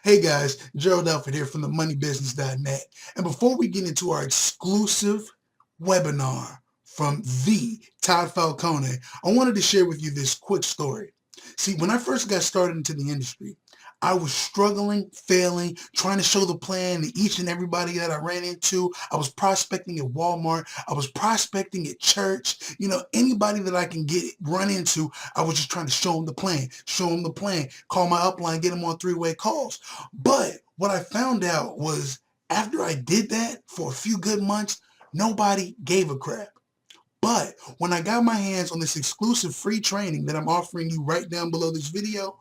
Hey guys, Gerald Alford here from the moneybusiness.net. And before we get into our exclusive webinar from the Todd Falcone, I wanted to share with you this quick story. See, when I first got started into the industry, I was struggling, failing, trying to show the plan to each and everybody that I ran into. I was prospecting at Walmart. I was prospecting at church. Anybody that I can run into, I was just trying to show them the plan, call my upline, get them on three-way calls. But what I found out was after I did that for a few good months, nobody gave a crap. But when I got my hands on this exclusive free training that I'm offering you right down below this video,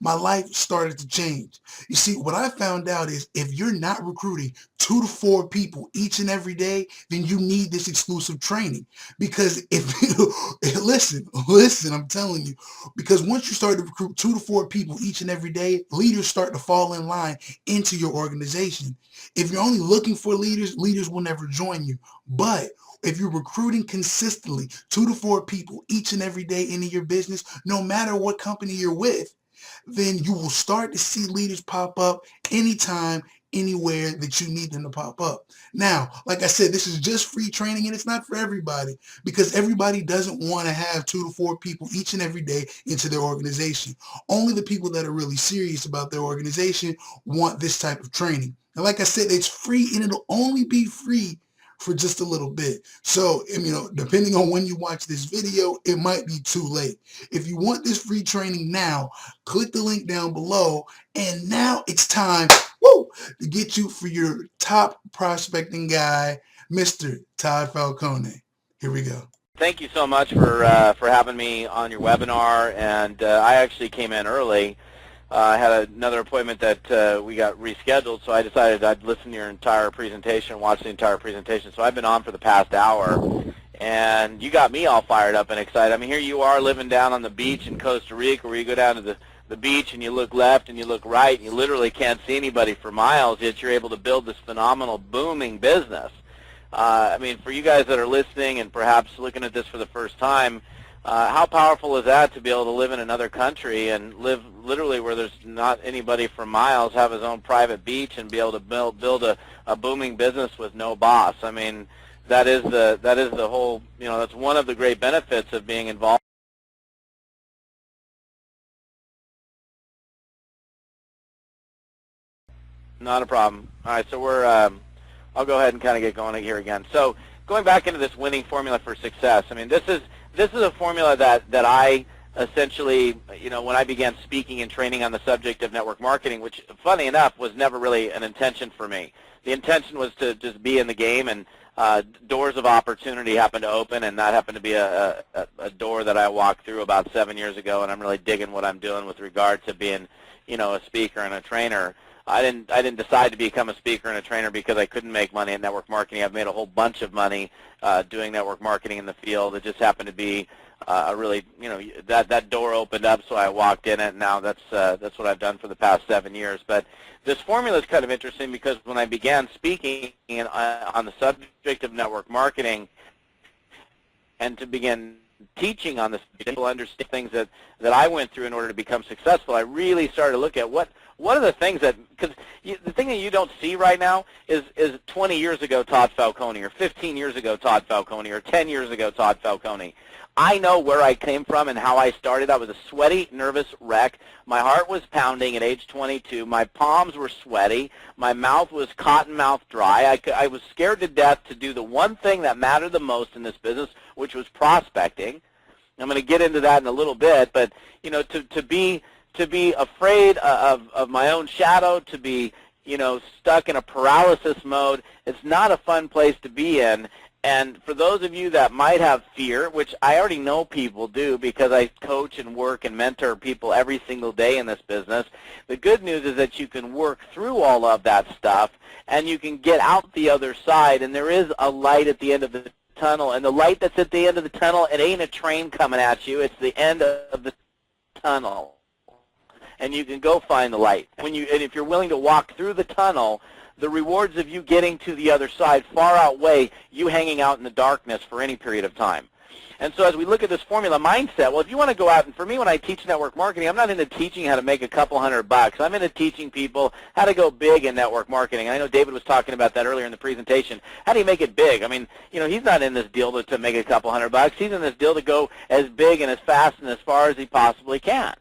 my life started to change. You see, what I found out is if you're not recruiting 2 to 4 people each and every day, then you need this exclusive training. Because if you, listen, I'm telling you, because once you start to recruit 2 to 4 people each and every day, leaders start to fall in line into your organization. If you're only looking for leaders, leaders will never join you. But if you're recruiting consistently 2 to 4 people each and every day into your business, no matter what company you're with, then you will start to see leaders pop up anytime, anywhere that you need them to pop up. Now, like I said, this is just free training and it's not for everybody because everybody doesn't want to have 2 to 4 people each and every day into their organization. Only the people that are really serious about their organization want this type of training. And like I said, it's free and it'll only be free for just a little bit. So, depending on when you watch this video, it might be too late. If you want this free training now, click the link down below. And now it's time, to get you for your top prospecting guy, Mr. Todd Falcone. Here we go. Thank you so much for having me on your webinar. And I actually came in early. I had another appointment that we got rescheduled, so I decided I'd listen to your entire presentation, watch the entire presentation. So I've been on for the past hour, and you got me all fired up and excited. I mean, here you are living down on the beach in Costa Rica where you go down to the beach and you look left and you look right and you literally can't see anybody for miles, yet you're able to build this phenomenal, booming business. I mean, for you guys that are listening and perhaps looking at this for the first time, how powerful is that to be able to live in another country and live literally where there's not anybody for miles, have his own private beach, and be able to build a booming business with no boss? I mean, that is the whole, that's one of the great benefits of being involved. Not a problem. All right, so I'll go ahead and kind of get going here again. So going back into this winning formula for success, I mean, this is a formula that I essentially, when I began speaking and training on the subject of network marketing, which, funny enough, was never really an intention for me. The intention was to just be in the game, and doors of opportunity happened to open, and that happened to be a door that I walked through about 7 years ago, and I'm really digging what I'm doing with regard to being, a speaker and a trainer. I didn't decide to become a speaker and a trainer because I couldn't make money in network marketing. I've made a whole bunch of money doing network marketing in the field. It just happened to be a really, that door opened up, so I walked in it. And now that's what I've done for the past 7 years. But this formula is kind of interesting because when I began speaking on the subject of network marketing and to begin teaching on this, people understand things that I went through in order to become successful, I really started to look at what are the things that, because the thing that you don't see right now is 20 years ago Todd Falcone, or 15 years ago Todd Falcone, or 10 years ago Todd Falcone. I know where I came from and how I started. I was a sweaty, nervous wreck. My heart was pounding at age 22. My palms were sweaty. My mouth was cotton mouth dry. I was scared to death to do the one thing that mattered the most in this business, which was prospecting. I'm going to get into that in a little bit, but to be afraid of my own shadow, to be stuck in a paralysis mode, it's not a fun place to be in. And for those of you that might have fear, which I already know people do because I coach and work and mentor people every single day in this business, the good news is that you can work through all of that stuff and you can get out the other side, and there is a light at the end of the tunnel. And the light that's at the end of the tunnel, it ain't a train coming at you, it's the end of the tunnel. And you can go find the light. And if you're willing to walk through the tunnel, the rewards of you getting to the other side far outweigh you hanging out in the darkness for any period of time. And so as we look at this formula mindset, well, if you want to go out, and for me when I teach network marketing, I'm not into teaching how to make a couple $100. I'm into teaching people how to go big in network marketing. I know David was talking about that earlier in the presentation. How do you make it big? I mean, you know, he's not in this deal to make a couple $100. He's in this deal to go as big and as fast and as far as he possibly can.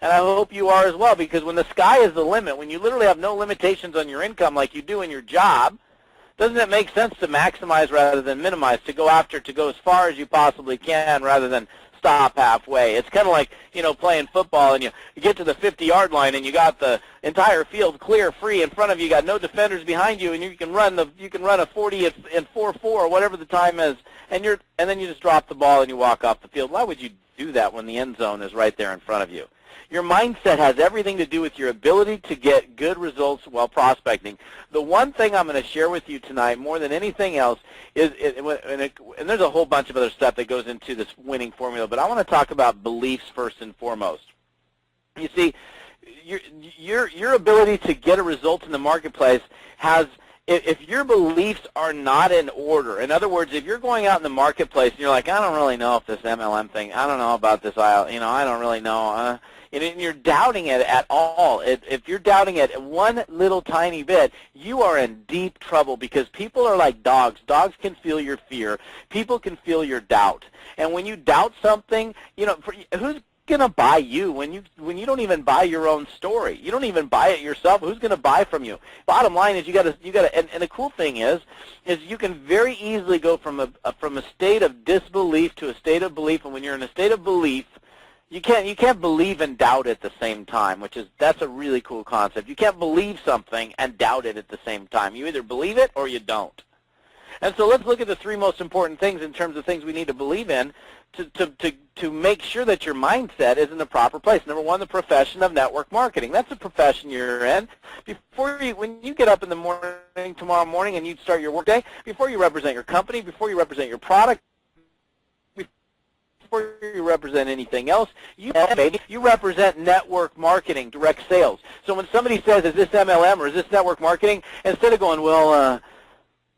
And I hope you are as well, because when the sky is the limit, when you literally have no limitations on your income like you do in your job, doesn't it make sense to maximize rather than minimize, to go after, to go as far as you possibly can rather than stop halfway? It's kind of like, you know, playing football, and you get to the 50-yard line and you got the entire field clear, free in front of you, you got no defenders behind you, and you can run a 40 in 4.4 or whatever the time is, and then you just drop the ball and you walk off the field. Why would you do that when the end zone is right there in front of you? Your mindset has everything to do with your ability to get good results while prospecting. The one thing I'm going to share with you tonight more than anything else is, and there's a whole bunch of other stuff that goes into this winning formula, but I want to talk about beliefs first and foremost. You see, your ability to get a result in the marketplace has, if your beliefs are not in order, in other words, if you're going out in the marketplace and you're like, I don't really know if this MLM thing, I don't know about this, you know, I don't really know, and you're doubting it at all, if you're doubting it one little tiny bit, you are in deep trouble, because people are like dogs. Dogs can feel your fear. People can feel your doubt. And when you doubt something, you know, who's going to buy you when you don't even buy your own story? You don't even buy it yourself. Who's going to buy from you? Bottom line is you got to and the cool thing is you can very easily go from a state of disbelief to a state of belief, and when you're in a state of belief, you can't believe and doubt at the same time, that's a really cool concept. You can't believe something and doubt it at the same time. You either believe it or you don't. And so let's look at the three most important things in terms of things we need to believe in to make sure that your mindset is in the proper place. Number one, the profession of network marketing. That's the profession you're in. When you get up in the morning tomorrow morning and you start your workday, before you represent your company, before you represent your product, before you represent anything else, you represent network marketing, direct sales. So when somebody says, is this MLM or is this network marketing, instead of going, well,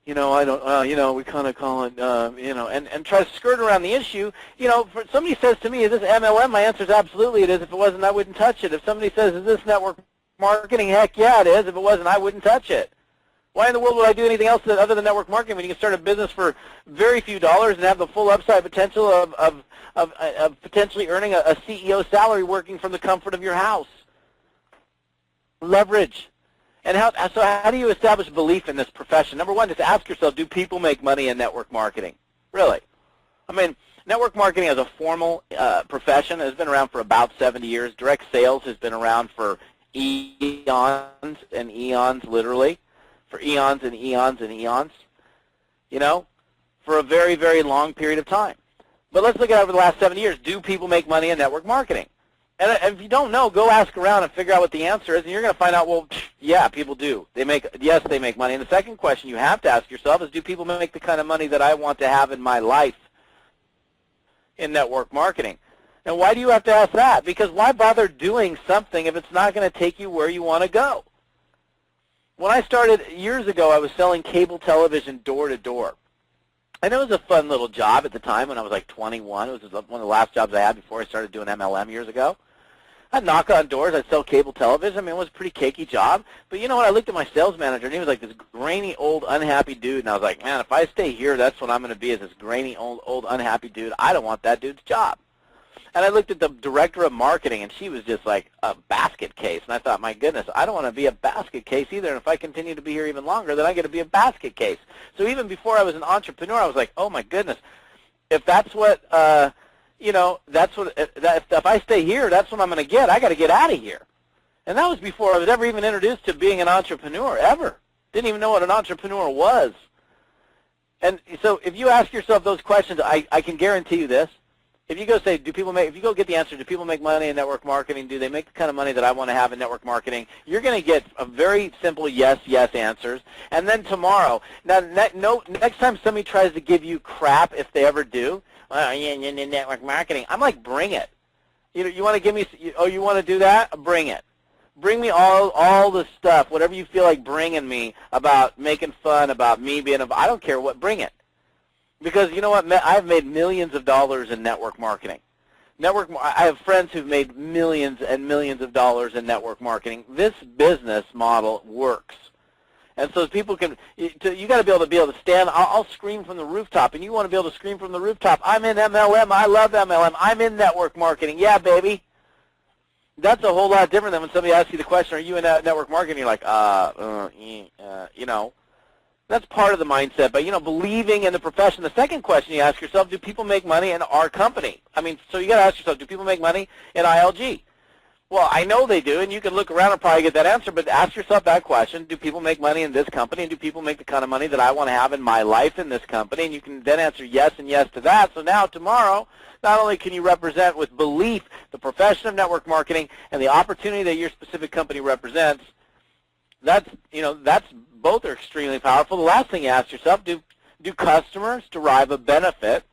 you know, I don't, you know, we kind of call it, you know, and try to skirt around the issue, you know, if somebody says to me, is this MLM? My answer is absolutely it is. If it wasn't, I wouldn't touch it. If somebody says, is this network marketing? Heck yeah, it is. If it wasn't, I wouldn't touch it. Why in the world would I do anything else other than network marketing when you can start a business for very few dollars and have the full upside potential of potentially earning a CEO salary working from the comfort of your house? Leverage. And so how do you establish belief in this profession? Number one, just ask yourself, do people make money in network marketing? Really? I mean, network marketing as a formal profession has been around for about 70 years. Direct sales has been around for eons and eons, literally. For eons and eons and eons, you know, for a very, very long period of time. But let's look at over the last 7 years. Do people make money in network marketing? And if you don't know, go ask around and figure out what the answer is, and you're going to find out, well, yeah, people do. Yes, they make money. And the second question you have to ask yourself is, do people make the kind of money that I want to have in my life in network marketing? And why do you have to ask that? Because why bother doing something if it's not going to take you where you want to go? When I started years ago, I was selling cable television door to door. And it was a fun little job at the time when I was like 21. It was one of the last jobs I had before I started doing MLM years ago. I'd knock on doors. I'd sell cable television. I mean, it was a pretty cakey job. But you know what? I looked at my sales manager, and he was like this grainy, old, unhappy dude. And I was like, man, if I stay here, that's what I'm going to be, is this grainy, old, unhappy dude. I don't want that dude's job. And I looked at the director of marketing, and she was just like a basket case. And I thought, my goodness, I don't want to be a basket case either. And if I continue to be here even longer, then I get to be a basket case. So even before I was an entrepreneur, I was like, oh, my goodness, if that's what, you know, that's what, if I stay here, that's what I'm going to get. I got to get out of here. And that was before I was ever even introduced to being an entrepreneur, ever. Didn't even know what an entrepreneur was. And so if you ask yourself those questions, I can guarantee you this. If you go say, if you go get the answer, do people make money in network marketing? Do they make the kind of money that I want to have in network marketing? You're going to get a very simple yes answers. And then tomorrow, next time somebody tries to give you crap, if they ever do, well, yeah, in network marketing, I'm like, bring it. You want to give me, oh, you want to do that? Bring it. Bring me all the stuff, whatever you feel like bringing me about making fun, about me being, I don't care what, bring it. Because you know what? I've made millions of dollars in network marketing. I have friends who've made millions and millions of dollars in network marketing. This business model works. And so people can, you got to be able to stand. I'll scream from the rooftop, and you want to be able to scream from the rooftop. I'm in MLM. I love MLM. I'm in network marketing. Yeah, baby. That's a whole lot different than when somebody asks you the question, are you in network marketing? You're like, you know. That's part of the mindset. But, you know, believing in the profession. The second question you ask yourself, do people make money in our company? I mean, so you got to ask yourself, do people make money in ILG? Well, I know they do, and you can look around and probably get that answer, but ask yourself that question, do people make money in this company, and do people make the kind of money that I want to have in my life in this company? And you can then answer yes and yes to that. So now tomorrow, not only can you represent with belief the profession of network marketing and the opportunity that your specific company represents, that's both are extremely powerful. The last thing you ask yourself, do customers derive a benefit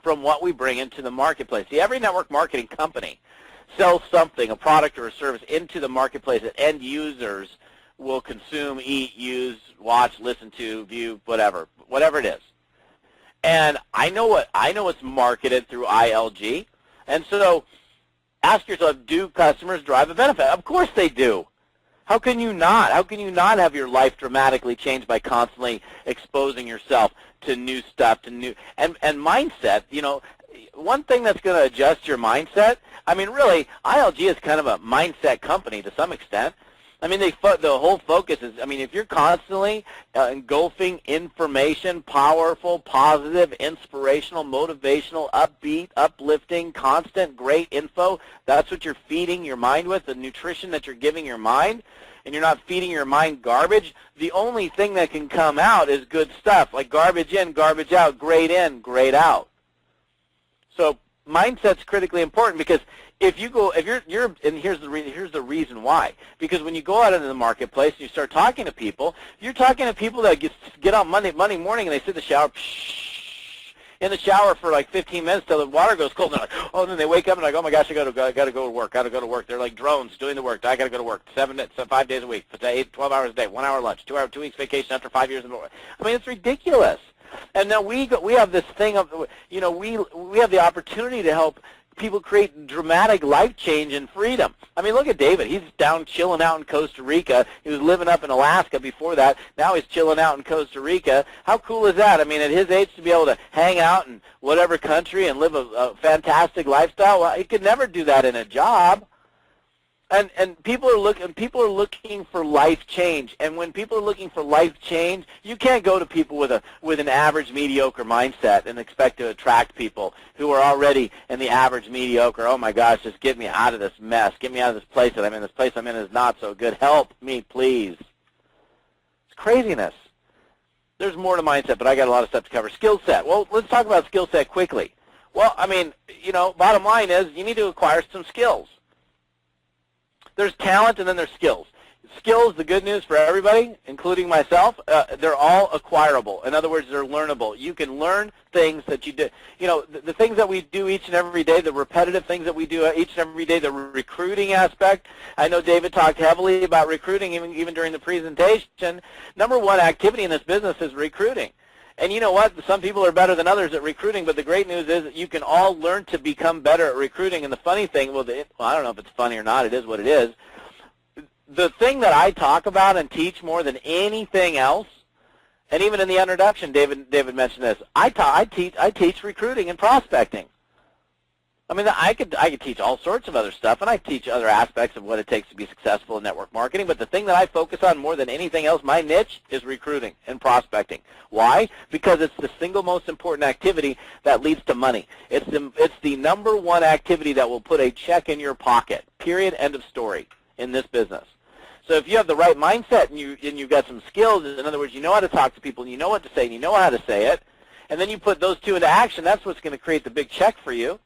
from what we bring into the marketplace? See, every network marketing company sells something, a product or a service, into the marketplace that end users will consume, eat, use, watch, listen to, view, whatever it is. And I know what's marketed through ILG. And so ask yourself, do customers drive a benefit? Of course they do. How can you not? How can you not have your life dramatically changed by constantly exposing yourself to new stuff, to new and mindset? You know, one thing that's going to adjust your mindset, I mean, really, ILG is kind of a mindset company to some extent. I mean, the whole focus is, I mean, if you're constantly engulfing information, powerful, positive, inspirational, motivational, upbeat, uplifting, constant, great info, that's what you're feeding your mind with, the nutrition that you're giving your mind, and you're not feeding your mind garbage, the only thing that can come out is good stuff, like garbage in, garbage out, great in, great out. So mindset's critically important, because if you're and here's the reason why. Because when you go out into the marketplace and you start talking to people, you're talking to people that get out Monday morning and they sit in the shower, in the shower for like 15 minutes till the water goes cold. And they're like, oh, and then they wake up and like, oh my gosh, I gotta go to work. They're like drones doing the work. I gotta go to work 5 days a week, 12 hours a day, 1 hour lunch, 2 weeks vacation after 5 years. I mean, it's ridiculous. And now we have this thing of, you know, we have the opportunity to help people create dramatic life change and freedom. I mean, look at David. He's down chilling out in Costa Rica. He was living up in Alaska before that. Now he's chilling out in Costa Rica. How cool is that? I mean, at his age, to be able to hang out in whatever country and live a fantastic lifestyle, well, he could never do that in a job. And people are looking for life change. And when people are looking for life change, you can't go to people with an average, mediocre mindset and expect to attract people who are already in the average, mediocre. Oh my gosh, just get me out of this mess. Get me out of this place that I'm in. This place I'm in is not so good. Help me, please. It's craziness. There's more to mindset, but I got a lot of stuff to cover. Skill set. Well, let's talk about skill set quickly. Well, I mean, you know, bottom line is you need to acquire some skills. There's talent and then there's skills. Skills, the good news for everybody, including myself, they're all acquirable. In other words, they're learnable. You can learn things that you do. You know, the things that we do each and every day, the repetitive things that we do each and every day, the recruiting aspect. I know David talked heavily about recruiting even during the presentation. Number one activity in this business is recruiting. And you know what? Some people are better than others at recruiting, but the great news is that you can all learn to become better at recruiting. And the funny thing, well, I don't know if it's funny or not. It is what it is. The thing that I talk about and teach more than anything else, and even in the introduction, David mentioned this. I teach recruiting and prospecting. I mean, I could teach all sorts of other stuff, and I teach other aspects of what it takes to be successful in network marketing, but the thing that I focus on more than anything else, my niche, is recruiting and prospecting. Why? Because it's the single most important activity that leads to money. It's the number one activity that will put a check in your pocket, period, end of story, in this business. So if you have the right mindset and you've got some skills, in other words, you know how to talk to people, and you know what to say, and you know how to say it, and then you put those two into action, that's what's going to create the big check for you.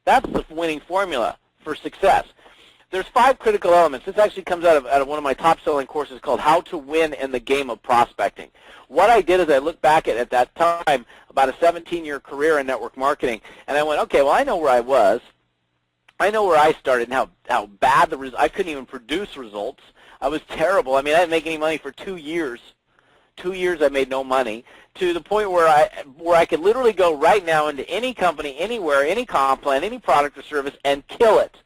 That's the winning formula for success. There's 5 critical elements. This actually comes out of one of my top-selling courses called How to Win in the Game of Prospecting. What I did is I looked back at that time, about a 17-year career in network marketing, and I went, okay, well, I know where I was. I know where I started and how bad I couldn't even produce results. I was terrible. I mean, I didn't make any money for 2 years. 2 years I made no money, to the point where I could literally go right now into any company, anywhere, any comp plan, any product or service, and kill it.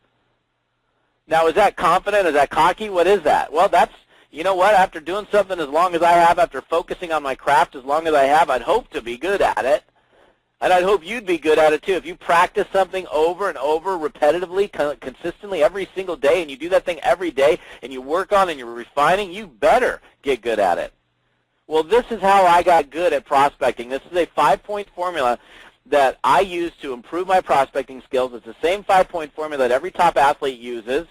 Now, is that confident? Is that cocky? What is that? Well, that's, you know what, after doing something as long as I have, after focusing on my craft as long as I have, I'd hope to be good at it. And I'd hope you'd be good at it too. If you practice something over and over repetitively, consistently every single day, and you do that thing every day, and you work on and you're refining, you better get good at it. Well, this is how I got good at prospecting. This is a 5-point formula that I use to improve my prospecting skills. It's the same 5-point formula that every top athlete uses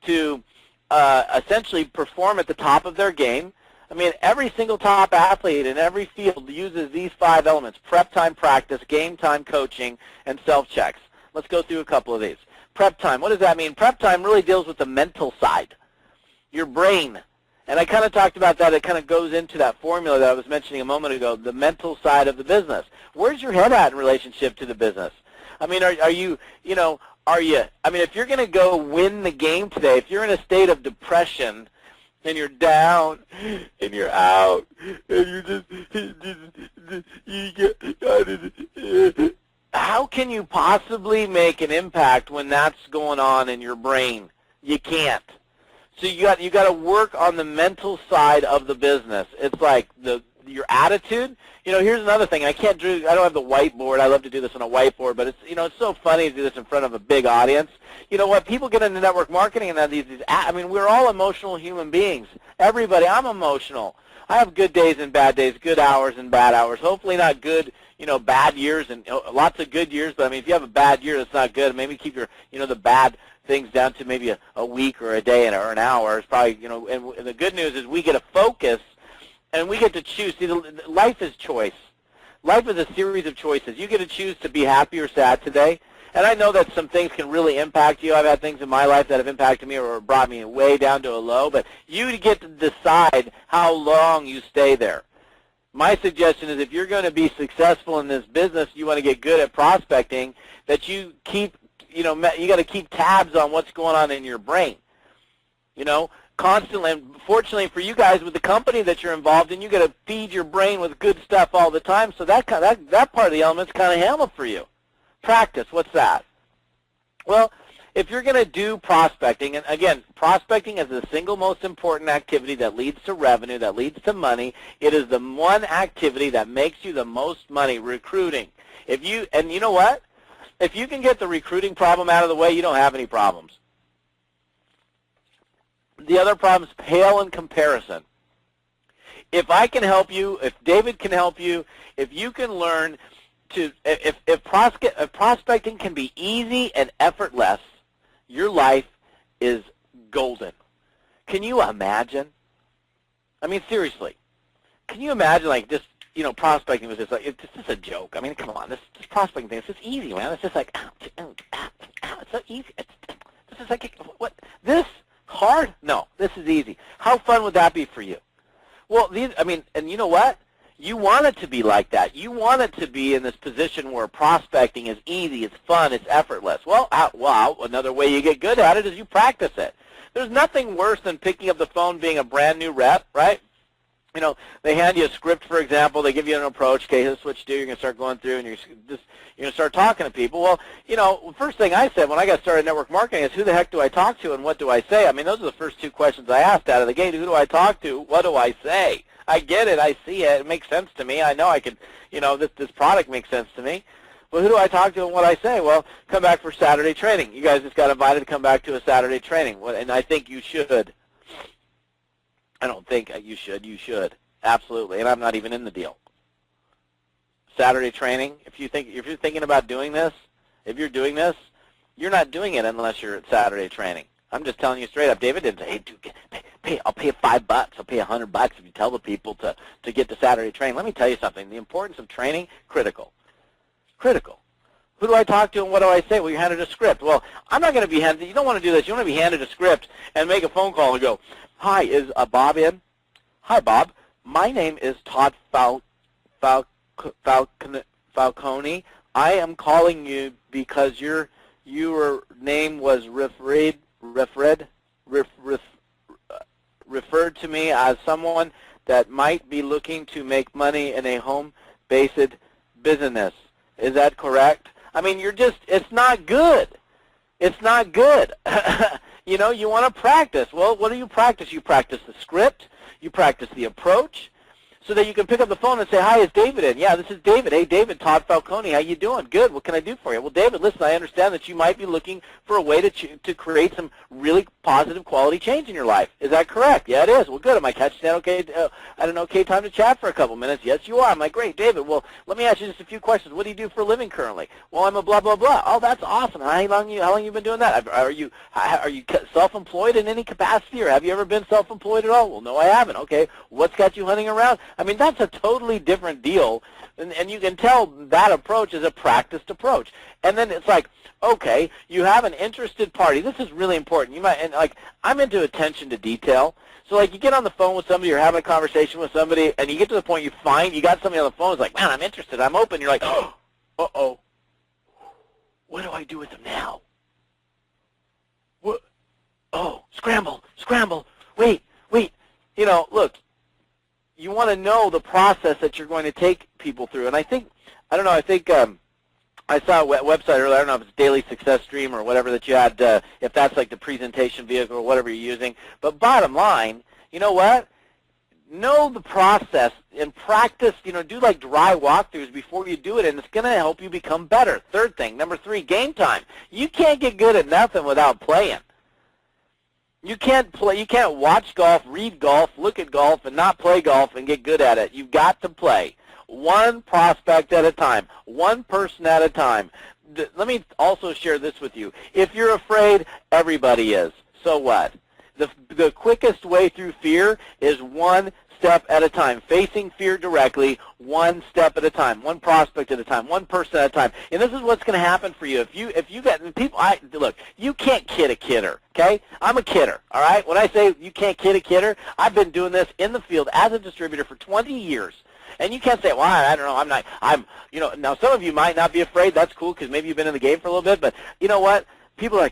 to essentially perform at the top of their game. I mean, every single top athlete in every field uses these 5 elements: prep time, practice, game time, coaching, and self-checks. Let's go through a couple of these. Prep time, what does that mean? Prep time really deals with the mental side, your brain. And I kind of talked about that. It kind of goes into that formula that I was mentioning a moment ago, the mental side of the business. Where's your head at in relationship to the business? I mean, are you, I mean, if you're going to go win the game today, if you're in a state of depression, and you're down, and you're out, and how can you possibly make an impact when that's going on in your brain? You can't. So you got to work on the mental side of the business. It's like your attitude. You know, here's another thing. I don't have the whiteboard. I love to do this on a whiteboard, but it's, it's so funny to do this in front of a big audience. You know what? People get into network marketing and I mean, we're all emotional human beings. Everybody. I'm emotional. I have good days and bad days, good hours and bad hours. Hopefully not good, bad years and lots of good years. But I mean, if you have a bad year, that's not good. Maybe keep your, the bad things down to maybe a week or a day or an hour. It's probably, and the good news is we get to focus and we get to choose. See, life is choice. Life is a series of choices. You get to choose to be happy or sad today. And I know that some things can really impact you. I've had things in my life that have impacted me or brought me way down to a low. But you get to decide how long you stay there. My suggestion is if you're going to be successful in this business, you want to get good at prospecting, that you keep, you got to keep tabs on what's going on in your brain. Constantly. And fortunately for you guys with the company that you're involved in, you got to feed your brain with good stuff all the time. So that part of the element's kind of handled for you. Practice. What's that? Well, if you're going to do prospecting, and again, prospecting is the single most important activity that leads to revenue, that leads to money. It is the one activity that makes you the most money, recruiting. And you know what? If you can get the recruiting problem out of the way, you don't have any problems. The other problems pale in comparison. If I can help you, if David can help you, if you can learn to, if prospecting can be easy and effortless, your life is golden. Can you imagine? I mean, seriously, can you imagine like just, prospecting was just like, it's just a joke. I mean, come on, this prospecting thing, it's just easy, man. It's just like, it's so easy. This is like, what, this hard? No, this is easy. How fun would that be for you? Well, and you know what? You want it to be like that. You want it to be in this position where prospecting is easy, it's fun, it's effortless. Well, another way you get good at it is you practice it. There's nothing worse than picking up the phone being a brand new rep, right? They hand you a script, for example. They give you an approach. Okay, here's what you do. You're going to start going through, and you're going to start talking to people. Well, first thing I said when I got started in network marketing is, who the heck do I talk to and what do I say? I mean, those are the first 2 questions I asked out of the gate. Who do I talk to? What do I say? I get it. I see it. It makes sense to me. I know I could, this product makes sense to me. Well, who do I talk to and what I say? Well, come back for Saturday training. You guys just got invited to come back to a Saturday training, and I think you should. I don't think you should. You should. Absolutely. And I'm not even in the deal. Saturday training, if you're thinking about doing this, if you're doing this, you're not doing it unless you're at Saturday training. I'm just telling you straight up. David didn't say, hey, dude, I'll pay you $5. I'll pay you $100 if you tell the people to get to Saturday training. Let me tell you something. The importance of training, critical. Critical. Who do I talk to and what do I say? Well, you're handed a script. Well, I'm not going to be handed, you don't want to do this. You want to be handed a script and make a phone call and go, hi, is Bob in? Hi, Bob. My name is Todd Falcone. I am calling you because your name was referred to me as someone that might be looking to make money in a home-based business. Is that correct? I mean, it's not good. It's not good. You know, you want to practice. Well, what do you practice? You practice the script. You practice the approach, so that you can pick up the phone and say, hi, is David in? Yeah, this is David. Hey, David, Todd Falcone, how you doing? Good. What can I do for you? Well, David, listen, I understand that you might be looking for a way to create some really positive quality change in your life. Is that correct? Yeah, it is. Well, good. Am I catching that okay, at an okay time to chat for a couple minutes? Yes, you are. I'm like, great, David. Well, let me ask you just a few questions. What do you do for a living currently? Well, I'm a blah, blah, blah. Oh, that's awesome. How long you been doing that? Are you self-employed in any capacity, or have you ever been self-employed at all? Well, no, I haven't. Okay. What's got you hunting around? I mean, that's a totally different deal, and you can tell that approach is a practiced approach. And then it's like, okay, you have an interested party. This is really important. You might, and like, I'm into attention to detail. So like, you get on the phone with somebody, you're having a conversation with somebody, and you get to the point you find you got somebody on the phone who's like, man, I'm interested, I'm open. You're like, oh, uh-oh, what do I do with them now? What? Oh, scramble, wait. You know, look, you want to know the process that you're going to take people through. And I think I saw a website earlier, I don't know if it's Daily Success Stream or whatever that you had, if that's like the presentation vehicle or whatever you're using. But bottom line, you know what? Know the process and practice, you know, do like dry walkthroughs before you do it, and it's going to help you become better. Third thing, number 3, game time. You can't get good at nothing without playing. You can't play. You can't watch golf, read golf, look at golf, and not play golf and get good at it. You've got to play. One prospect at a time, one person at a time. Let me also share this with you. If you're afraid, everybody is. So what? The quickest way through fear is one step at a time, facing fear directly, one step at a time, one prospect at a time, one person at a time. And this is what's going to happen for you. If you get people, look, you can't kid a kidder, okay? I'm a kidder, all right? When I say you can't kid a kidder, I've been doing this in the field as a distributor for 20 years. And you can't say, well, I don't know, you know, now some of you might not be afraid. That's cool because maybe you've been in the game for a little bit, but you know what? People are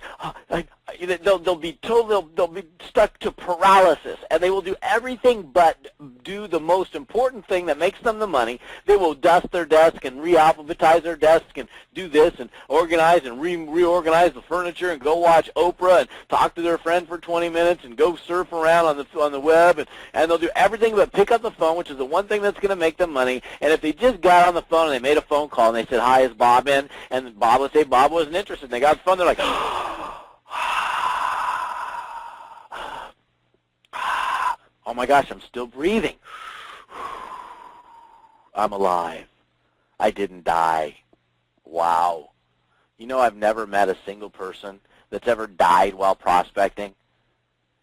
like, oh, they'll be stuck to paralysis, and they will do everything but do the most important thing that makes them the money. They will dust their desk and re-alphabetize their desk and do this and organize and reorganize the furniture and go watch Oprah and talk to their friend for 20 minutes and go surf around on the web, and they'll do everything but pick up the phone, which is the one thing that's going to make them money. And if they just got on the phone and they made a phone call and they said, hi, is Bob in? And Bob would say Bob wasn't interested. And they got on the phone, they're like, oh my gosh, I'm still breathing. I'm alive. I didn't die. Wow. You know, I've never met a single person that's ever died while prospecting.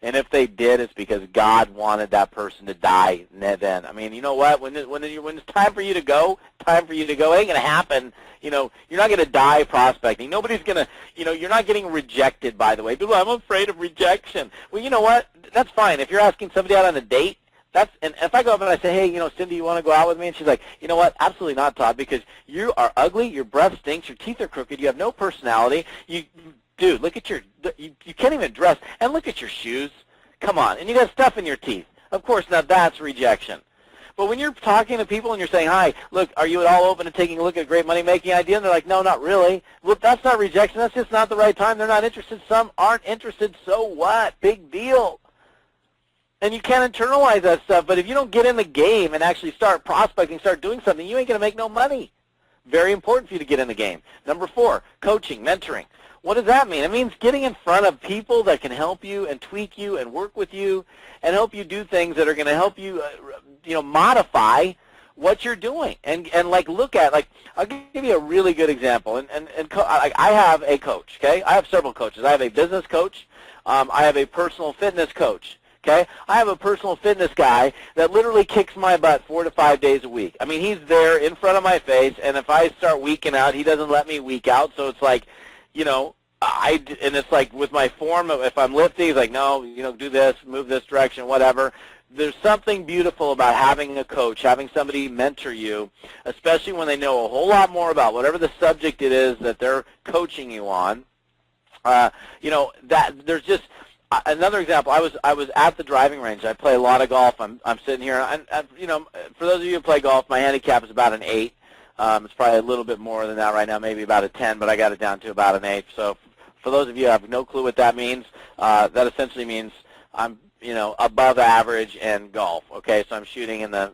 And if they did, it's because God wanted that person to die then. I mean, you know what? When it's time for you to go, it ain't going to happen. You know, you're not going to die prospecting. Nobody's going to, you know, you're not getting rejected, by the way. People, I'm afraid of rejection. Well, you know what? That's fine. If you're asking somebody out on a date, and if I go up and I say, hey, you know, Cindy, you want to go out with me? And she's like, you know what? Absolutely not, Todd, because you are ugly, your breath stinks, your teeth are crooked, you have no personality. Dude, look at you can't even dress, and look at your shoes. Come on, and you got stuff in your teeth. Of course, now that's rejection. But when you're talking to people and you're saying, hi, look, are you at all open to taking a look at a great money-making idea? And they're like, no, not really. Well, that's not rejection. That's just not the right time. They're not interested. Some aren't interested. So what? Big deal. And you can't internalize that stuff. But if you don't get in the game and actually start prospecting, start doing something, you ain't going to make no money. Very important for you to get in the game. Number 4, coaching, mentoring. What does that mean? It means getting in front of people that can help you and tweak you and work with you and help you do things that are going to help you, you know, modify what you're doing. And like, look at, like, I'll give you a really good example. I have a coach, okay? I have several coaches. I have a business coach. I have a personal fitness coach. Okay, I have a personal fitness guy that literally kicks my butt 4 to 5 days a week. I mean, he's there in front of my face, and if I start weaking out, he doesn't let me weak out. So it's like, you know, and it's like with my form, if I'm lifting, he's like, no, you know, do this, move this direction, whatever. There's something beautiful about having a coach, having somebody mentor you, especially when they know a whole lot more about whatever the subject it is that they're coaching you on. You know, that there's just, another example, I was at the driving range. I play a lot of golf. I'm sitting here, and you know, for those of you who play golf, my handicap is about an 8. It's probably a little bit more than that right now, maybe about a 10, but I got it down to about an 8. So for those of you who have no clue what that means, that essentially means I'm, you know, above average in golf. Okay, so I'm shooting in the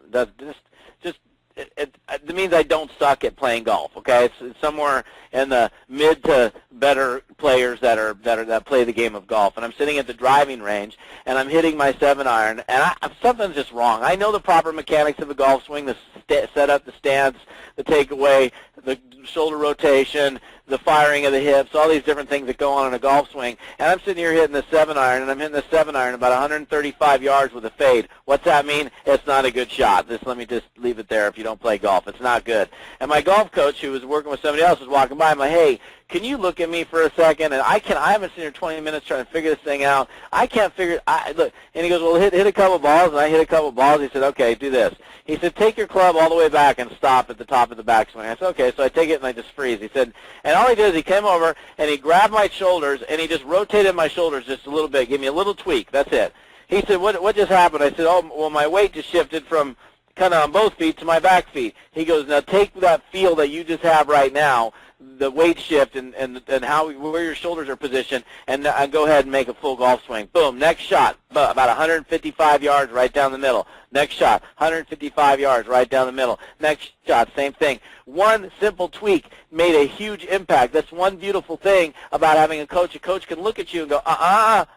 it means I don't suck at playing golf. Okay, it's somewhere in the mid to better players that play the game of golf. And I'm sitting at the driving range, and I'm hitting my 7-iron, and something's just wrong. I know the proper mechanics of the golf swing: the set up, the stance, the takeaway, the shoulder rotation, the firing of the hips, all these different things that go on in a golf swing. And I'm sitting here hitting the 7-iron, and I'm hitting the 7-iron about 135 yards with a fade. What's that mean? It's not a good shot. Let me just leave it there. If you don't play golf, it's not good. And my golf coach, who was working with somebody else, was walking by. I'm like, hey, can you look at me for a second? And I haven't seen here 20 minutes trying to figure this thing out. I can't figure it. Look, and he goes, well, hit a couple balls, and I hit a couple balls. He said, okay, do this. He said, take your club all the way back and stop at the top of the backswing. I said, okay. So I take it and I just freeze. He said, and all he did is he came over and he grabbed my shoulders and he just rotated my shoulders just a little bit, gave me a little tweak. That's it. He said, what just happened? I said, oh, well, my weight just shifted from kind of on both feet to my back feet. He goes, now take that feel that you just have right now, the weight shift and where your shoulders are positioned, and go ahead and make a full golf swing. Boom, next shot, about 155 yards right down the middle. Next shot, 155 yards right down the middle. Next shot, same thing. One simple tweak made a huge impact. That's one beautiful thing about having a coach. A coach can look at you and go,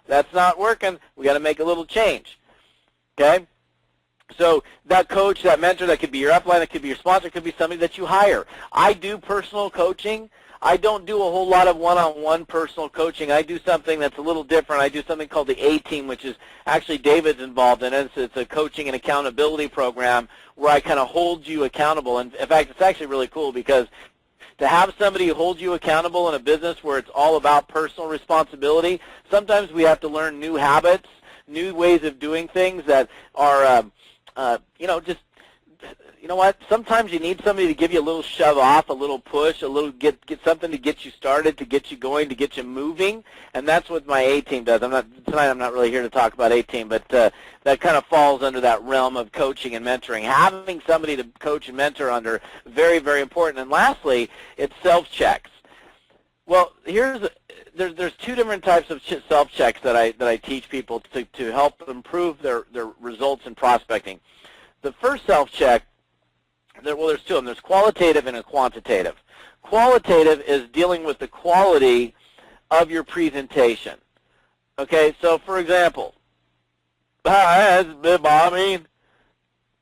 that's not working. We got to make a little change. Okay? So that coach, that mentor, that could be your upline, that could be your sponsor, could be somebody that you hire. I do personal coaching. I don't do a whole lot of one-on-one personal coaching. I do something that's a little different. I do something called the A-Team, which is actually David's involved in it. It's a coaching and accountability program where I kind of hold you accountable. And in fact, it's actually really cool because to have somebody who holds you accountable in a business where it's all about personal responsibility, sometimes we have to learn new habits, new ways of doing things that are you know what? Sometimes you need somebody to give you a little shove off, a little push, a little get something to get you started, to get you going, to get you moving, and that's what my A-Team does. Tonight I'm not really here to talk about A-Team, but that kind of falls under that realm of coaching and mentoring. Having somebody to coach and mentor under, very, very important. And lastly, it's self-checks. Well, there's two different types of self-checks that I teach people to help improve their results in prospecting. The first self-check, there's two of them. There's qualitative and a quantitative. Qualitative is dealing with the quality of your presentation. Okay, so for example, hi, this is Bob.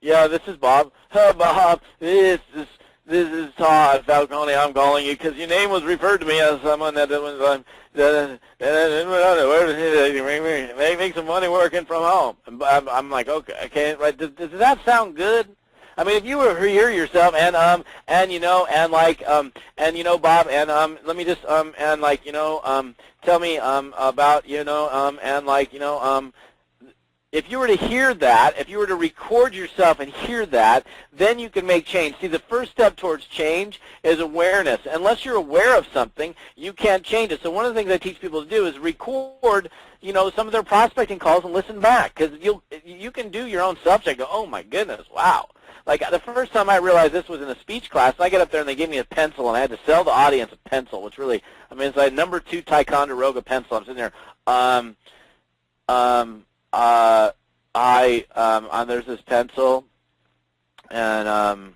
Yeah, this is Bob. Hi, Bob. This is Todd Falcone. I'm calling you because your name was referred to me as someone that was make some money working from home. I'm like, okay, right? Does that sound good? I mean, if you were here yourself and you know, and like and you know, Bob, and let me just and like, you know, tell me about, you know, and like, you know, if you were to hear that, if you were to record yourself and hear that, then you can make change. See, the first step towards change is awareness. Unless you're aware of something, you can't change it. So one of the things I teach people to do is record, you know, some of their prospecting calls and listen back, because you can do your own self-check. Go, oh my goodness, wow. Like the first time I realized this was in a speech class, I get up there and they gave me a pencil, and I had to sell the audience a pencil, which really, I mean, it's like number 2 Ticonderoga pencil. I'm sitting there, there's this pencil, and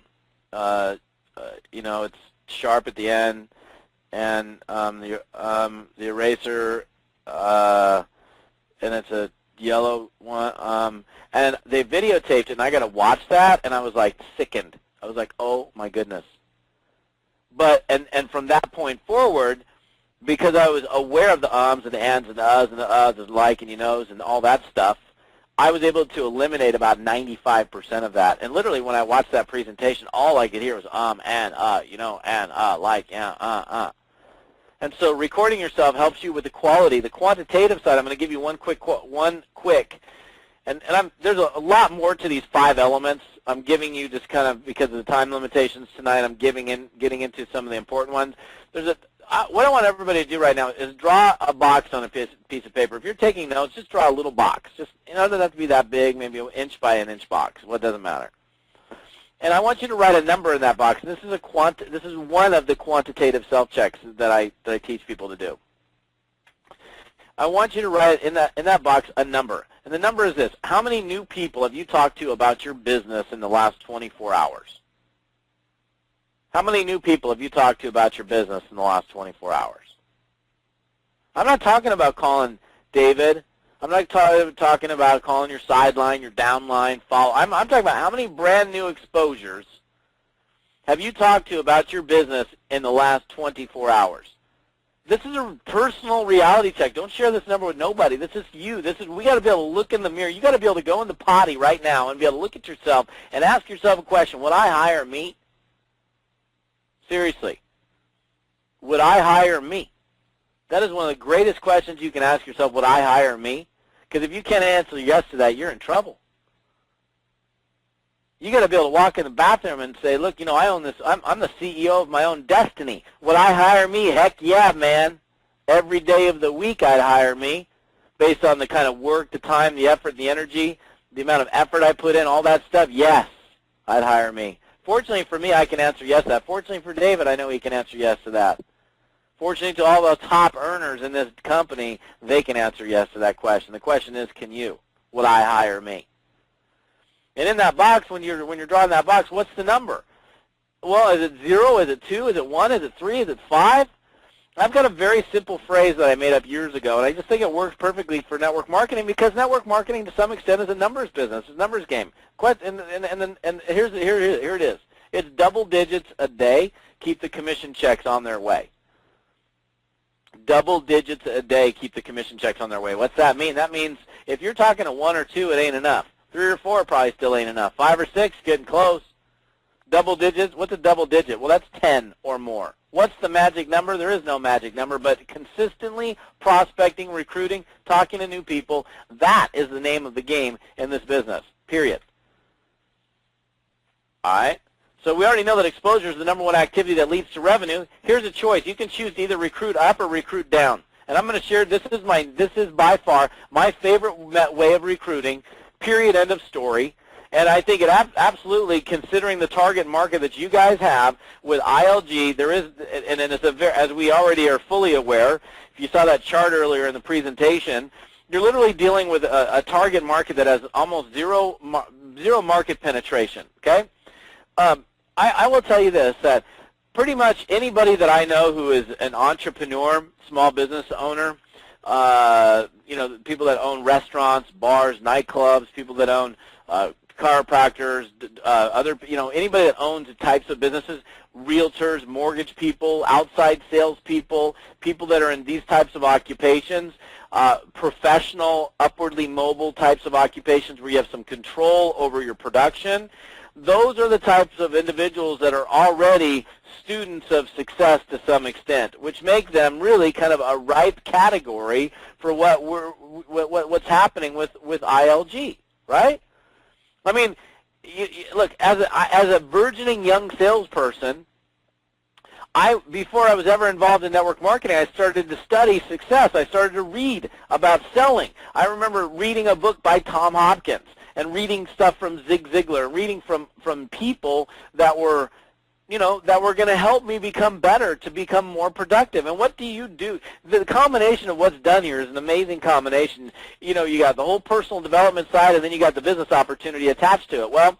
you know, it's sharp at the end, and the eraser, and it's a yellow one, and they videotaped it, and I got to watch that, and I was like sickened. I was like, oh my goodness. But and from that point forward, because I was aware of the ums and the ands and the uhs and the uhs and like and you knows and all that stuff, I was able to eliminate about 95% of that. And literally, when I watched that presentation, all I could hear was and you know, and like, yeah, And so recording yourself helps you with the quality. The quantitative side, I'm going to give you one quick, and there's a lot more to these 5 elements. I'm giving you just kind of, because of the time limitations tonight, I'm getting into some of the important ones. There's what I want everybody to do right now is draw a box on a piece of paper. If you're taking notes, just draw a little box. Just, it doesn't have to be that big, maybe an inch by an inch box. What doesn't matter. And I want you to write a number in that box. And this is one of the quantitative self-checks that I teach people to do. I want you to write in that box a number. And the number is this: how many new people have you talked to about your business in the last 24 hours? How many new people have you talked to about your business in the last 24 hours? I'm not talking about calling David. I'm not talking about calling your sideline, your downline, follow. I'm talking about how many brand new exposures have you talked to about your business in the last 24 hours? This is a personal reality check. Don't share this number with nobody. This is you. We got to be able to look in the mirror. You got to be able to go in the potty right now and be able to look at yourself and ask yourself a question: would I hire me? Seriously, would I hire me? That is one of the greatest questions you can ask yourself: would I hire me? Because if you can't answer yes to that, you're in trouble. You got to be able to walk in the bathroom and say, look, I own this. I'm the CEO of my own destiny. Would I hire me? Heck yeah, man. Every day of the week I'd hire me, based on the kind of work, the time, the effort, the energy, the amount of effort I put in, all that stuff. Yes, I'd hire me. Fortunately for me, I can answer yes to that. Fortunately for David, I know he can answer yes to that. Fortunately to all the top earners in this company, they can answer yes to that question. The question is, can you? Would I hire me? And in that box, when you're drawing that box, what's the number? Well, is it 0? Is it 2? Is it 1? Is it 3? Is it 5? I've got a very simple phrase that I made up years ago, and I just think it works perfectly for network marketing, because network marketing to some extent is a numbers business, it's a numbers game. And here it is. It's double digits a day. Keep the commission checks on their way. Double digits a day. Keep the commission checks on their way. What's that mean? That means if you're talking to 1 or 2, it ain't enough. 3 or 4 probably still ain't enough. 5 or 6, getting close. Double digits, what's a double digit? Well, that's 10 or more. What's the magic number? There is no magic number, but consistently prospecting, recruiting, talking to new people, that is the name of the game in this business, period. All right? So we already know that exposure is the number one activity that leads to revenue. Here's a choice. You can choose to either recruit up or recruit down. And I'm going to share, this is by far my favorite way of recruiting, period, end of story. And I think it absolutely, considering the target market that you guys have with ILG, there is, and it's as we already are fully aware, if you saw that chart earlier in the presentation, you're literally dealing with a target market that has almost zero market penetration, okay? I will tell you this, that pretty much anybody that I know who is an entrepreneur, small business owner, people that own restaurants, bars, nightclubs, people that own chiropractors, anybody that owns types of businesses, realtors, mortgage people, outside salespeople, people that are in these types of occupations, professional, upwardly mobile types of occupations where you have some control over your production. Those are the types of individuals that are already students of success to some extent, which make them really kind of a ripe category for what's happening with ILG, right? I mean, look, as a burgeoning young salesperson, before I was ever involved in network marketing, I started to study success. I started to read about selling. I remember reading a book by Tom Hopkins and reading stuff from Zig Ziglar, reading from people that were, that were going to help me become better, to become more productive. And what do you do? The combination of what's done here is an amazing combination. You got the whole personal development side, and then you got the business opportunity attached to it. Well,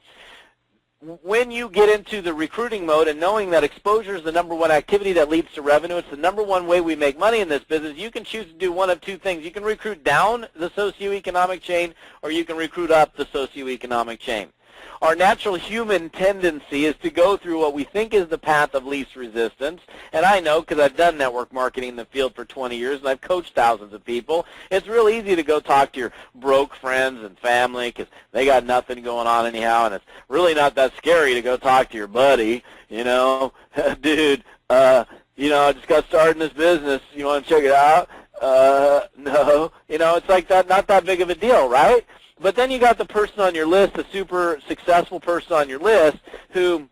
when you get into the recruiting mode and knowing that exposure is the number one activity that leads to revenue, it's the number one way we make money in this business, you can choose to do one of two things. You can recruit down the socioeconomic chain, or you can recruit up the socioeconomic chain. Our natural human tendency is to go through what we think is the path of least resistance. And I know, because I've done network marketing in the field for 20 years and I've coached thousands of people, it's real easy to go talk to your broke friends and family because they got nothing going on anyhow, and it's really not that scary to go talk to your buddy, dude, I just got started in this business. You want to check it out? No. It's like that, not that big of a deal, right? But then you got the person on your list, the super successful person on your list, who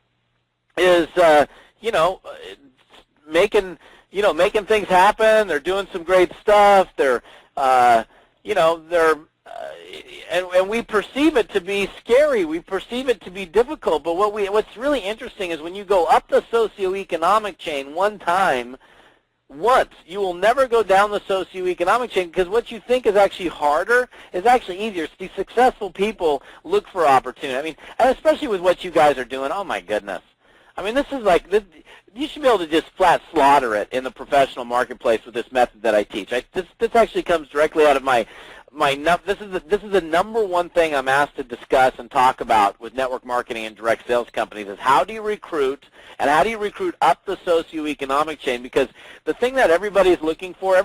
is, making making things happen. They're doing some great stuff. They're, and we perceive it to be scary. We perceive it to be difficult. But what's really interesting is when you go up the socioeconomic chain once, you will never go down the socioeconomic chain, because what you think is actually harder is actually easier. See, successful people look for opportunity. I mean, and especially with what you guys are doing, oh my goodness. I mean, this is like, you should be able to just flat slaughter it in the professional marketplace with this method that I teach. This actually comes directly out of this is the number one thing I'm asked to discuss and talk about with network marketing and direct sales companies is how do you recruit, and how do you recruit up the socioeconomic chain? Because the thing that everybody's looking for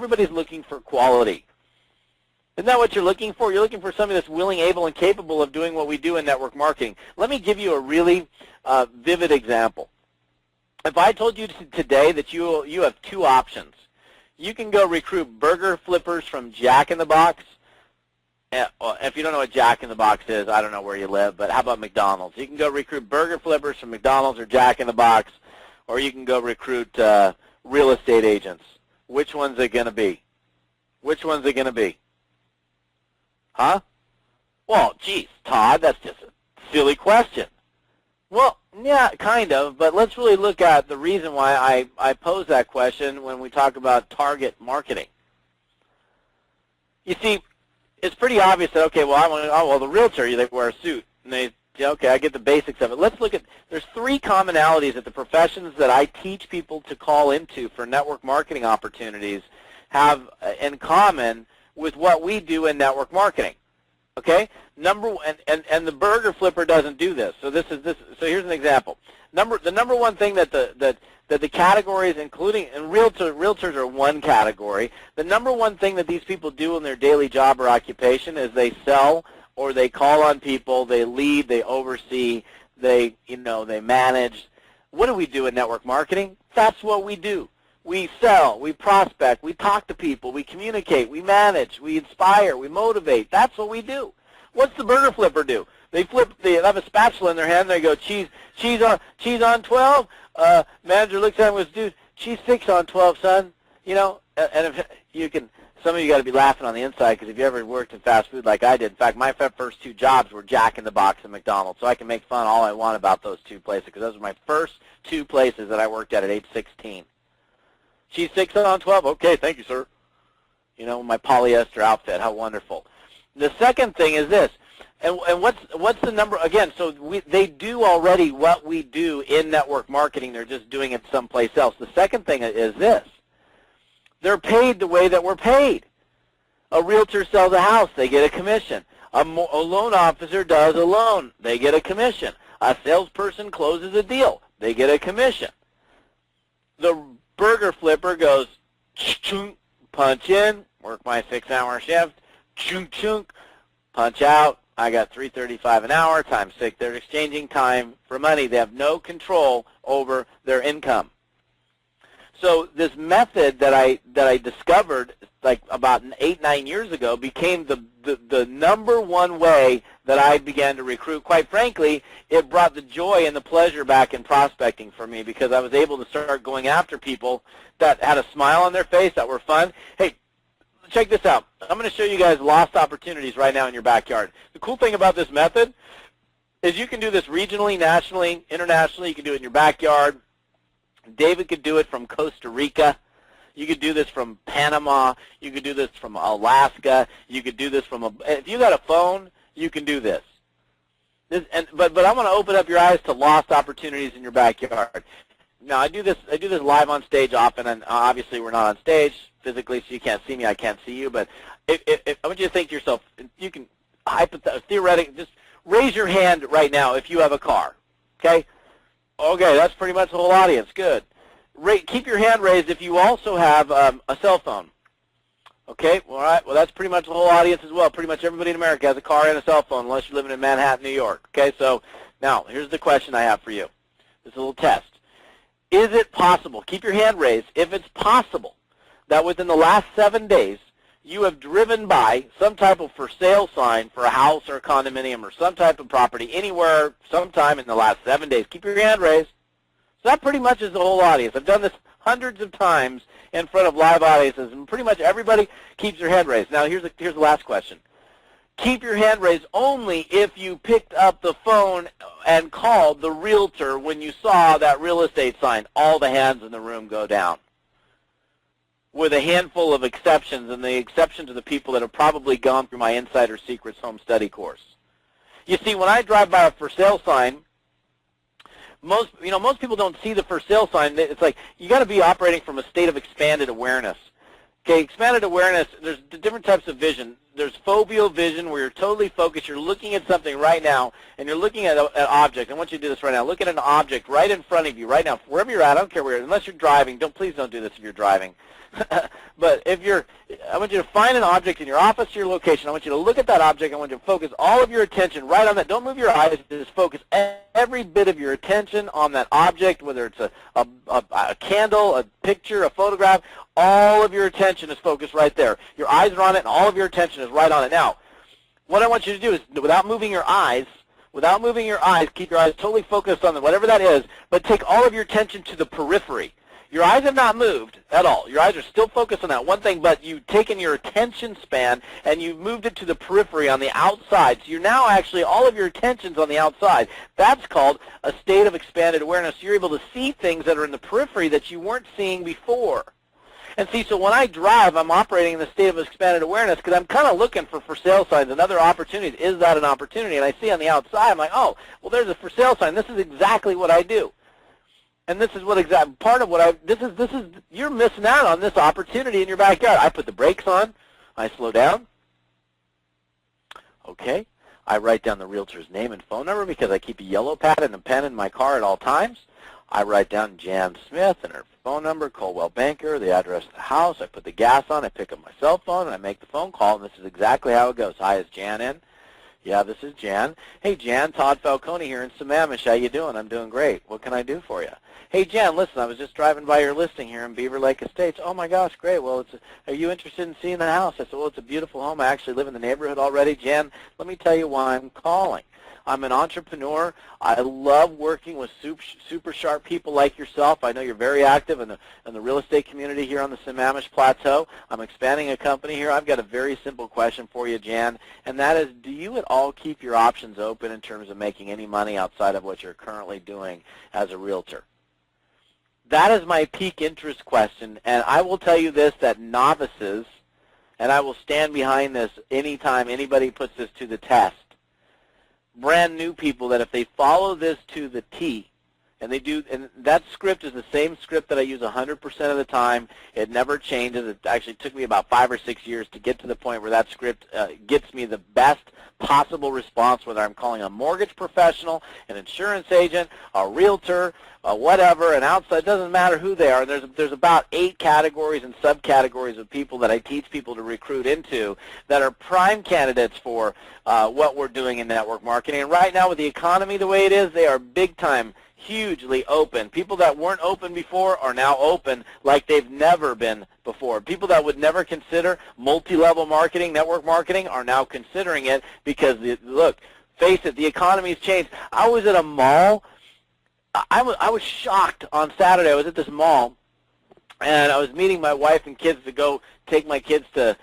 quality. Isn't that what you're looking for? You're looking for somebody that's willing, able, and capable of doing what we do in network marketing. Let me give you a really vivid example. If I told you today that you have two options, you can go recruit burger flippers from Jack in the Box. If you don't know what Jack in the Box is, I don't know where you live, but how about McDonald's? You can go recruit burger flippers from McDonald's or Jack in the Box, or you can go recruit real estate agents. Which one's it going to be? Which one's it going to be? Huh? Well, geez, Todd, that's just a silly question. Well, yeah, kind of, but let's really look at the reason why I pose that question when we talk about target marketing. You see, it's pretty obvious that, okay, well, the realtor, they wear a suit, and okay, I get the basics of it. Let's look at, there's three commonalities that the professions that I teach people to call into for network marketing opportunities have in common with what we do in network marketing. Okay, and the burger flipper doesn't do this. So So here's an example. The number one thing that the categories, including and realtors are one category. The number one thing that these people do in their daily job or occupation is they sell or they call on people, they lead, they oversee, they manage. What do we do in network marketing? That's what we do. We sell, we prospect, we talk to people, we communicate, we manage, we inspire, we motivate. That's what we do. What's the burger flipper do? They have a spatula in their hand, they go, cheese on 12. Manager looks at him and goes, dude, cheese 6 on 12, son. And if you can, some of you got to be laughing on the inside, because if you ever worked in fast food like I did, in fact, my first two jobs were Jack in the Box and McDonald's, so I can make fun all I want about those two places, because those were my first two places that I worked at age 16. Cheese 6 on 12? Okay, thank you, sir. My polyester outfit, how wonderful. The second thing is this, and what's the number, again, so they do already what we do in network marketing, they're just doing it someplace else. The second thing is this, they're paid the way that we're paid. A realtor sells a house, they get a commission. A loan officer does a loan, they get a commission. A salesperson closes a deal, they get a commission. The burger flipper goes, chunk, punch in, work my 6-hour shift, chunk, punch out. I got $3.35 an hour times 6. They're exchanging time for money. They have no control over their income. So this method that I discovered like about 8-9 years ago became the number one way that I began to recruit. Quite frankly, it brought the joy and the pleasure back in prospecting for me, because I was able to start going after people that had a smile on their face, that were fun. Hey, check this out. I'm going to show you guys lost opportunities right now in your backyard. The cool thing about this method is you can do this regionally, nationally, internationally. You can do it in your backyard. David could do it from Costa Rica. You could do this from Panama. You could do this from Alaska. You could do this from if you got a phone, you can do this. But I want to open up your eyes to lost opportunities in your backyard. Now I do this live on stage often, and obviously we're not on stage physically, so you can't see me. I can't see you. But if I want you to think to yourself, you can theoretically just raise your hand right now if you have a car. Okay. Okay, that's pretty much the whole audience. Good. Keep your hand raised if you also have a cell phone. Okay, all right. Well, that's pretty much the whole audience as well. Pretty much everybody in America has a car and a cell phone, unless you're living in Manhattan, New York. Okay, so now here's the question I have for you. This is a little test. Is it possible, keep your hand raised, if it's possible that within the last 7 days you have driven by some type of for sale sign for a house or a condominium or some type of property anywhere sometime in the last 7 days? Keep your hand raised. So that pretty much is the whole audience. I've done this hundreds of times in front of live audiences, and pretty much everybody keeps their hand raised. Now, here's the last question. Keep your hand raised only if you picked up the phone and called the realtor when you saw that real estate sign. All the hands in the room go down, with a handful of exceptions, and the exceptions are the people that have probably gone through my Insider Secrets home study course. You see, when I drive by a for sale sign, most people don't see the for sale sign. It's like you got to be operating from a state of expanded awareness. Okay, expanded awareness, there's different types of vision. There's foveal vision, where you're totally focused. You're looking at something right now, and you're looking at an object. I want you to do this right now. Look at an object right in front of you right now, wherever you're at. I don't care where you're at, unless you're driving. Please don't do this if you're driving. But I want you to find an object in your office or your location. I want you to look at that object. I want you to focus all of your attention right on that. Don't move your eyes. Just focus every bit of your attention on that object, whether it's a candle, a picture, a photograph. All of your attention is focused right there. Your eyes are on it, and all of your attention is right on it. Now, what I want you to do is, without moving your eyes, keep your eyes totally focused on whatever that is, but take all of your attention to the periphery. Your eyes have not moved at all. Your eyes are still focused on that one thing, but you've taken your attention span and you've moved it to the periphery on the outside. So you're now actually, all of your attention's on the outside. That's called a state of expanded awareness. You're able to see things that are in the periphery that you weren't seeing before. And see, so when I drive, I'm operating in the state of expanded awareness because I'm kind of looking for sale signs and other opportunities. Is that an opportunity? And I see on the outside, I'm like, oh, well, there's a for sale sign. This is exactly what I do. And this is part of what you're missing out on this opportunity in your backyard. I put the brakes on. I slow down. Okay. I write down the realtor's name and phone number because I keep a yellow pad and a pen in my car at all times. I write down Jan Smith and her phone number, Coldwell Banker, the address of the house. I put the gas on. I pick up my cell phone, and I make the phone call, and this is exactly how it goes. Hi, is Jan in? Yeah, this is Jan. Hey, Jan, Todd Falcone here in Sammamish. How you doing? I'm doing great. What can I do for you? Hey, Jan, listen, I was just driving by your listing here in Beaver Lake Estates. Oh, my gosh, great. Well, are you interested in seeing the house? I said, well, it's a beautiful home. I actually live in the neighborhood already. Jan, let me tell you why I'm calling. I'm an entrepreneur. I love working with super sharp people like yourself. I know you're very active in the real estate community here on the Sammamish Plateau. I'm expanding a company here. I've got a very simple question for you, Jan, and that is, do you at all keep your options open in terms of making any money outside of what you're currently doing as a realtor? That is my peak interest question, and I will tell you this, that novices, and I will stand behind this anytime anybody puts this to the test, brand new people, that if they follow this to the T, and that script is the same script that I use 100% of the time. It never changes. It actually took me about 5 or 6 years to get to the point where that script gets me the best possible response, whether I'm calling a mortgage professional, an insurance agent, a realtor, whatever, an outside, it doesn't matter who they are. There's about 8 categories and subcategories of people that I teach people to recruit into that are prime candidates for what we're doing in network marketing. And right now with the economy the way it is, they are big time, hugely open. People that weren't open before are now open like they've never been before. People that would never consider multi-level marketing, network marketing, are now considering it because, look, face it, the economy's changed. I was at a mall. I was shocked on Saturday. I was at this mall, and I was meeting my wife and kids to go take my kids to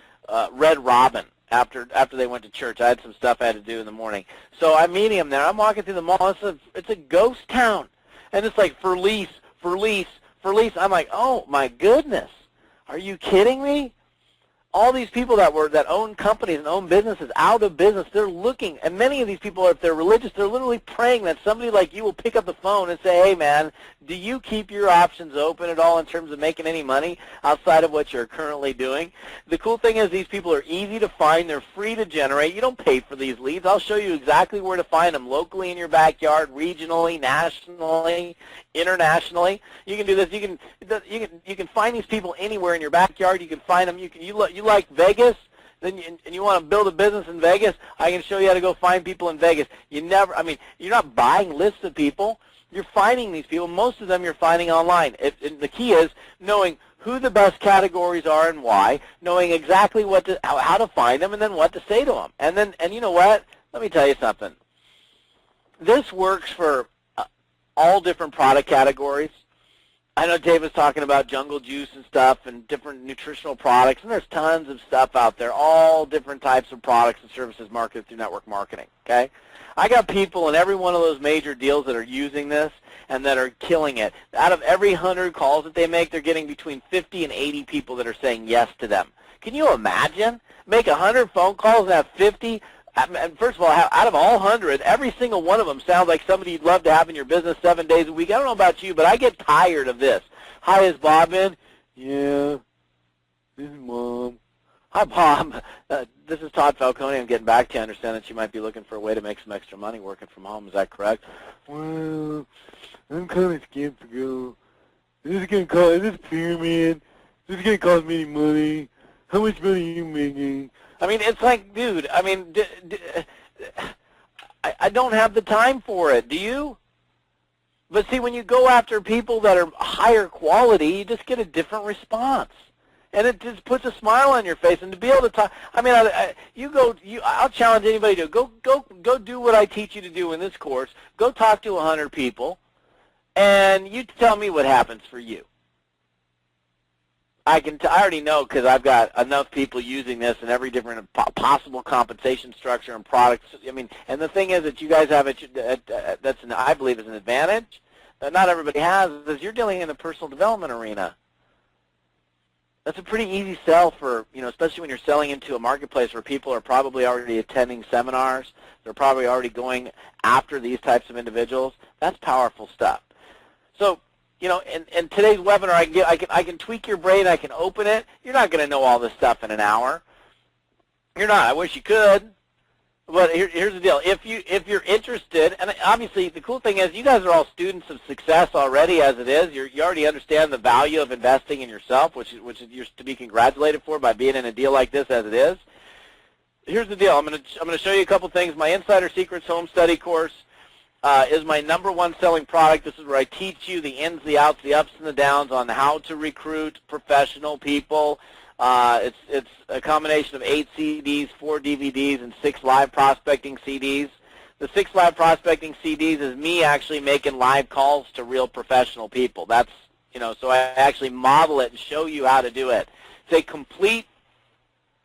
Red Robin after they went to church. I had some stuff I had to do in the morning. So I'm meeting them there. I'm walking through the mall. It's a ghost town. And it's like, for lease, for lease, for lease. I'm like, oh, my goodness. Are you kidding me? All these people that own companies and own businesses out of business, they're looking, and many of these people, if they're religious, they're literally praying that somebody like you will pick up the phone and say, hey, man, do you keep your options open at all in terms of making any money outside of what you're currently doing? The cool thing is these people are easy to find. They're free to generate. You don't pay for these leads. I'll show you exactly where to find them locally in your backyard, regionally, nationally, internationally. You can do this. You can find these people anywhere in your backyard. You can find them. You like Vegas, and you want to build a business in Vegas, I can show you how to go find people in Vegas. You're not buying lists of people. You're finding these people. Most of them you're finding online. And the key is knowing who the best categories are and why, knowing exactly how to find them, and then what to say to them. And you know what? Let me tell you something. This works for all different product categories. I know Dave was talking about jungle juice and stuff and different nutritional products, and there's tons of stuff out there, all different types of products and services marketed through network marketing, okay? I got people in every one of those major deals that are using this and that are killing it. Out of every 100 calls that they make, they're getting between 50 and 80 people that are saying yes to them. Can you imagine? Make 100 phone calls and have 50? First of all, out of all 100, every single one of them sounds like somebody you'd love to have in your business 7 days a week. I don't know about you, but I get tired of this. Hi, is Bob in? Yeah, this is Mom. Hi, Bob. This is Todd Falcone. I'm getting back to you. I understand that you might be looking for a way to make some extra money working from home. Is that correct? Well, I'm kind of scared to go. Is this pyramid? Is this going to cost me any money? How much money are you making? I mean, it's like, dude, I mean, I don't have the time for it. Do you? But see, when you go after people that are higher quality, you just get a different response. And it just puts a smile on your face. And to be able to talk, I mean, I'll challenge anybody to go do what I teach you to do in this course. Go talk to 100 people, and you tell me what happens for you. I already know because I've got enough people using this in every different possible compensation structure and products. I mean, and the thing is that you guys have I believe is an advantage that not everybody has, is you're dealing in the personal development arena. That's a pretty easy sell for, especially when you're selling into a marketplace where people are probably already attending seminars. They're probably already going after these types of individuals. That's powerful stuff. So, in today's webinar, I can tweak your brain. I can open it. You're not going to know all this stuff in an hour. You're not. I wish you could. But here's the deal. If you're interested, and obviously the cool thing is you guys are all students of success already as it is. You already understand the value of investing in yourself, which is you're to be congratulated for by being in a deal like this as it is. Here's the deal. I'm going to show you a couple things. My Insider Secrets Home Study course is my #1 selling product. This is where I teach you the ins, the outs, the ups, and the downs on how to recruit professional people. It's a combination of 8 CDs, 4 DVDs, and 6 live prospecting CDs. The 6 live prospecting CDs is me actually making live calls to real professional people. That's, so I actually model it and show you how to do it. It's a complete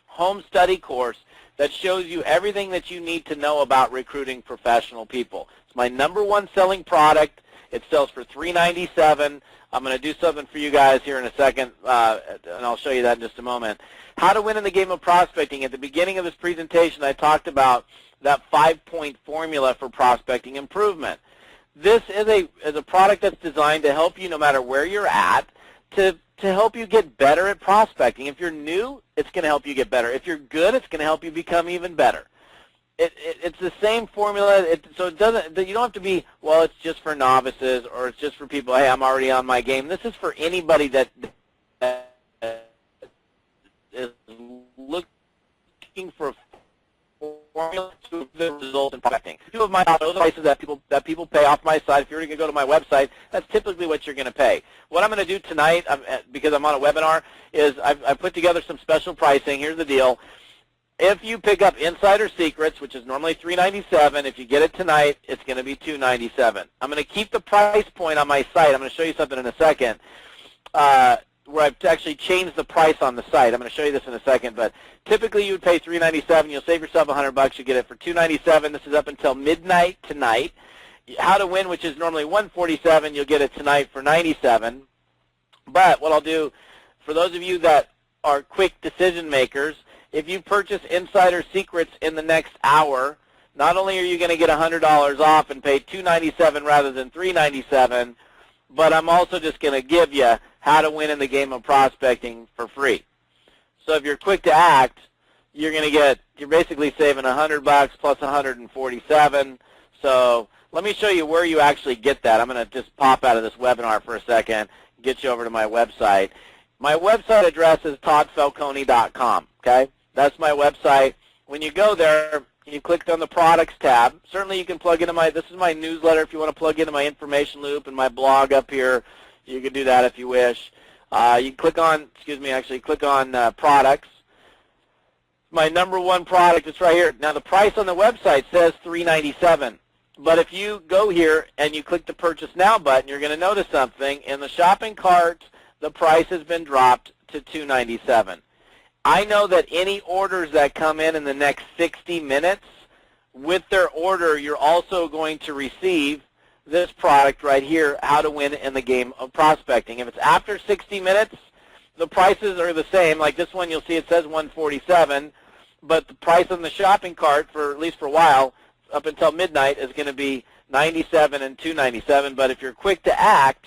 home study course that shows you everything that you need to know about recruiting professional people. It's my #1 selling product. It sells for $397. I'm going to do something for you guys here in a second, and I'll show you that in just a moment. How to win in the game of prospecting. At the beginning of this presentation, I talked about that 5-point formula for prospecting improvement. This is a product that's designed to help you no matter where you're at, to help you get better at prospecting. If you're new, it's going to help you get better. If you're good, it's going to help you become even better. It's the same formula, so it doesn't. You don't have to be, well, it's just for novices or it's just for people, hey, I'm already on my game. This is for anybody that is looking for a formula to the result in prospecting. Two of my prices that people pay off my site. If you're going to go to my website, that's typically what you're going to pay. What I'm going to do tonight, because I'm on a webinar, is I've put together some special pricing. Here's the deal. If you pick up Insider Secrets, which is normally $397, if you get it tonight, it's going to be $297. I'm going to keep the price point on my site. I'm going to show you something in a second where I've actually changed the price on the site. I'm going to show you this in a second, but typically you would pay $397. You'll save yourself $100. You get it for $297. This is up until midnight tonight. How to Win, which is normally $147, you'll get it tonight for $97. But what I'll do, for those of you that are quick decision makers, if you purchase Insider Secrets in the next hour, not only are you going to get $100 off and pay $297 rather than $397, but I'm also just going to give you How to Win in the Game of Prospecting for free. So if you're quick to act, you're basically saving $100 plus $147. So let me show you where you actually get that. I'm going to just pop out of this webinar for a second, get you over to my website. My website address is toddfalcone.com, okay? That's my website. When you go there, you click on the Products tab. Certainly you can plug into this is my newsletter. If you want to plug into my information loop and my blog up here, you can do that if you wish. You click on, click on Products. My #1 product is right here. Now the price on the website says $397. But if you go here and you click the Purchase Now button, you're going to notice something. In the shopping cart, the price has been dropped to $297. I know that any orders that come in the next 60 minutes, with their order, you're also going to receive this product right here, How to Win in the Game of Prospecting. If it's after 60 minutes, the prices are the same. Like this one, you'll see it says $147, but the price on the shopping cart, for at least for a while, up until midnight, is going to be $97 and $297. But if you're quick to act,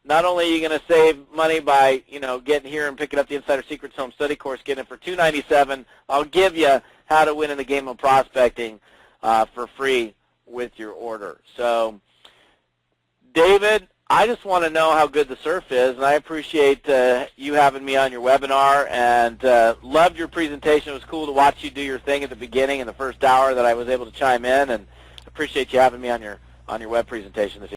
not only are you going to save money by, getting here and picking up the Insider Secrets Home Study Course, getting it for $297, I'll give you How to Win in the Game of Prospecting for free with your order. So, David, I just want to know how good the surf is, and I appreciate you having me on your webinar, and loved your presentation. It was cool to watch you do your thing at the beginning in the first hour that I was able to chime in, and appreciate you having me on your web presentation this evening.